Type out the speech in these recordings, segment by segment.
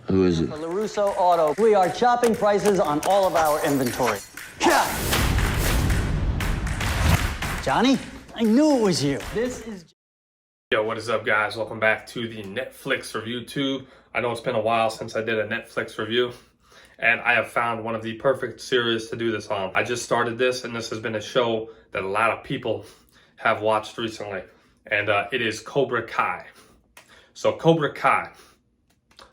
Who is it? For LaRusso Auto, we are chopping prices on all of our inventory. Johnny, I knew it was you. This is... Yo, what is up, guys? Welcome back to the Netflix review tube. I know it's been a while since I did a Netflix review, and I have found one of the perfect series to do this on. I just started this, and this has been a show that a lot of people have watched recently, and it is Cobra Kai. So Cobra Kai,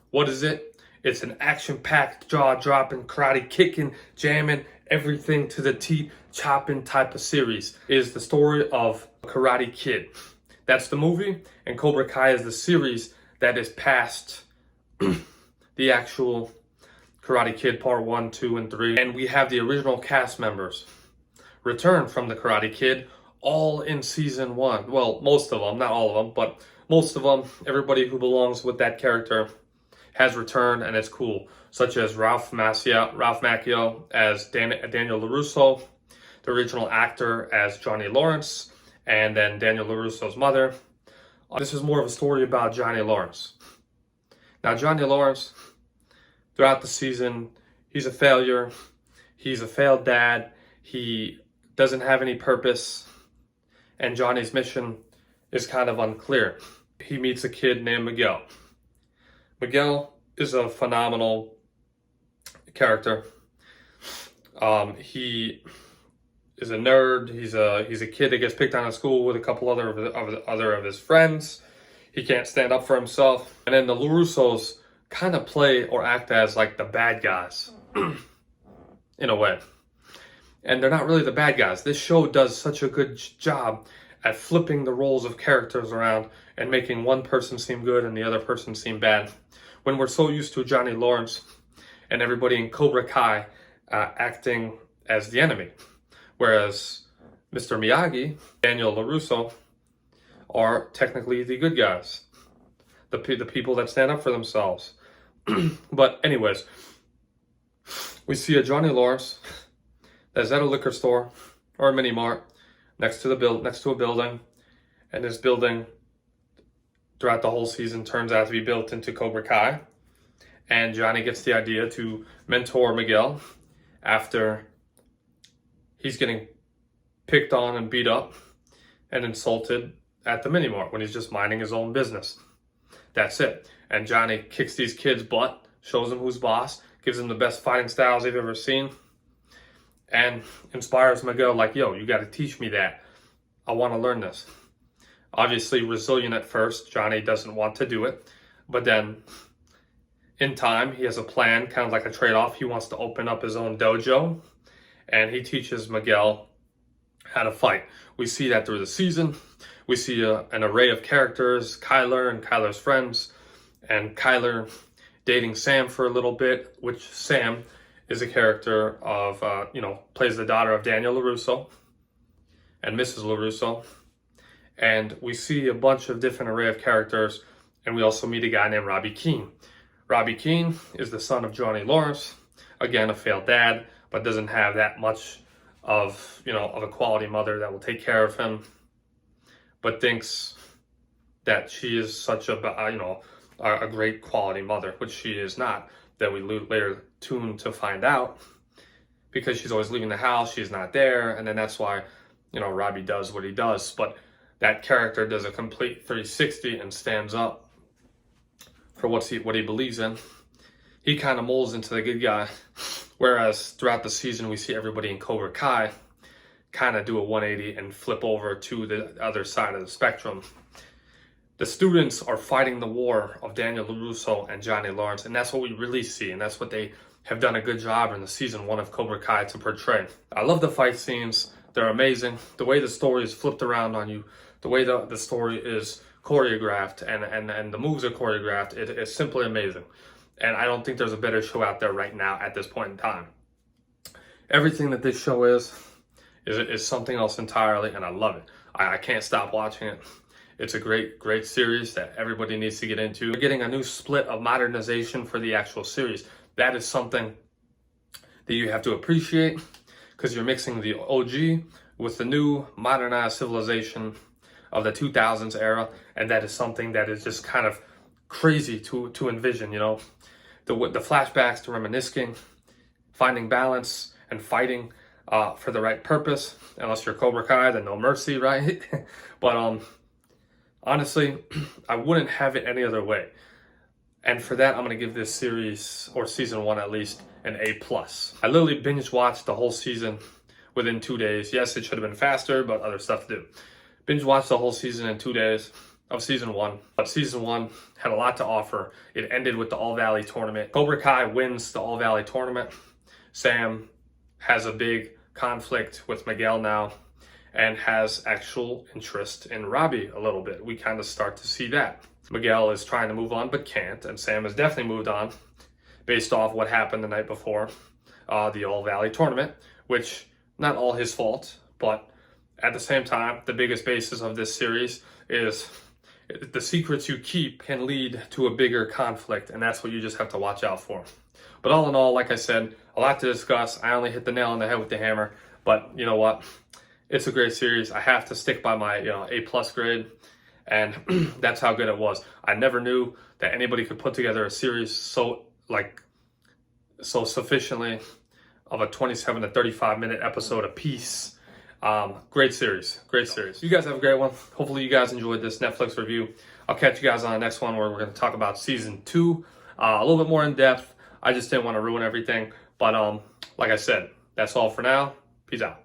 what is it? It's an action-packed, jaw-dropping, karate-kicking, jamming, everything to the teeth, chopping type of series. It is the story of Karate Kid. That's the movie, and Cobra Kai is the series that is past the actual Karate Kid Part 1, 2, and 3. And we have the original cast members return from the Karate Kid, all in season 1. Well, most of them, not all of them, but most of them, everybody who belongs with that character has returned, and it's cool. Such as Ralph Macchio as Daniel LaRusso, the original actor as Johnny Lawrence, and then Daniel LaRusso's mother. This is more of a story about Johnny Lawrence. Now, Johnny Lawrence, throughout the season, he's a failure. He's a failed dad. He doesn't have any purpose, and Johnny's mission is kind of unclear. He meets a kid named Miguel. Miguel is a phenomenal character. He is a nerd. He's a kid that gets picked on at school with a couple other of his friends. He can't stand up for himself. And then the LaRussos kind of play or act as like the bad guys in a way. And they're not really the bad guys. This show does such a good job at flipping the roles of characters around and making one person seem good and the other person seem bad. When we're so used to Johnny Lawrence and everybody in Cobra Kai acting as the enemy. Whereas Mr. Miyagi, Daniel LaRusso, are technically the good guys. The people that stand up for themselves. But anyways, we see a Johnny Lawrence that's at a liquor store or a mini mart next to a building, and this building throughout the whole season turns out to be built into Cobra Kai. And Johnny gets the idea to mentor Miguel after he's getting picked on and beat up and insulted at the mini mart when he's just minding his own business. That's it. And Johnny kicks these kids' butt, shows them who's boss, gives them the best fighting styles they've ever seen, and inspires Miguel like, yo, you got to teach me that. I want to learn this. Obviously resilient at first. Johnny doesn't want to do it. But then in time, he has a plan, kind of like a trade-off. He wants to open up his own dojo, and he teaches Miguel how to fight. We see that through the season. We see an array of characters, Kyler and Kyler's friends, and Kyler dating Sam for a little bit, which Sam is a character of, plays the daughter of Daniel LaRusso and Mrs. LaRusso. And we see a bunch of different array of characters, and we also meet a guy named Robbie Keane. Robbie Keane is the son of Johnny Lawrence, again, a failed dad, but doesn't have that much of a quality mother that will take care of him, but thinks that she is such a great quality mother, which she is not, that we later tune to find out, because she's always leaving the house, she's not there, and then that's why, Robbie does what he does. But that character does a complete 360 and stands up for what he believes in. He kind of molds into the good guy. Whereas throughout the season, we see everybody in Cobra Kai kind of do a 180 and flip over to the other side of the spectrum. The students are fighting the war of Daniel LaRusso and Johnny Lawrence, and that's what we really see, and that's what they have done a good job in the season 1 of Cobra Kai to portray. I love the fight scenes. They're amazing. The way the story is flipped around on you, the way the story is choreographed and the moves are choreographed, it's simply amazing. And I don't think there's a better show out there right now at this point in time. Everything that this show is something else entirely, and I love it. I can't stop watching it. It's a great series that everybody needs to get into. We're getting a new split of modernization for the actual series. That is something that you have to appreciate, because you're mixing the OG with the new modernized civilization of the 2000s era, and that is something that is just kind of crazy to envision. You know, the flashbacks to reminiscing, finding balance, and fighting for the right purpose. Unless you're Cobra Kai, then no mercy, right? But honestly, I wouldn't have it any other way. And for that, I'm going to give this series, or season 1 at least, an A+. I literally binge watched the whole season within 2 days. Yes, it should have been faster, but other stuff to do. Binge watched the whole season in 2 days of season 1. But season 1 had a lot to offer. It ended with the All Valley tournament. Cobra Kai wins the All Valley tournament. Sam has a big conflict with Miguel now and has actual interest in Robbie a little bit. We kind of start to see that. Miguel is trying to move on but can't, and Sam has definitely moved on based off what happened the night before the All Valley tournament, which not all his fault, but at the same time, the biggest basis of this series is the secrets you keep can lead to a bigger conflict, and that's what you just have to watch out for. But all in all, like I said, a lot to discuss. I only hit the nail on the head with the hammer, but you know what? It's a great series. I have to stick by my A+ grade. And that's how good it was. I never knew that anybody could put together a series so sufficiently of a 27 to 35 minute episode apiece. Great series. You guys have a great one. Hopefully you guys enjoyed this Netflix review. I'll catch you guys on the next one where we're going to talk about season 2, a little bit more in depth. I just didn't want to ruin everything. But like I said, that's all for now. Peace out.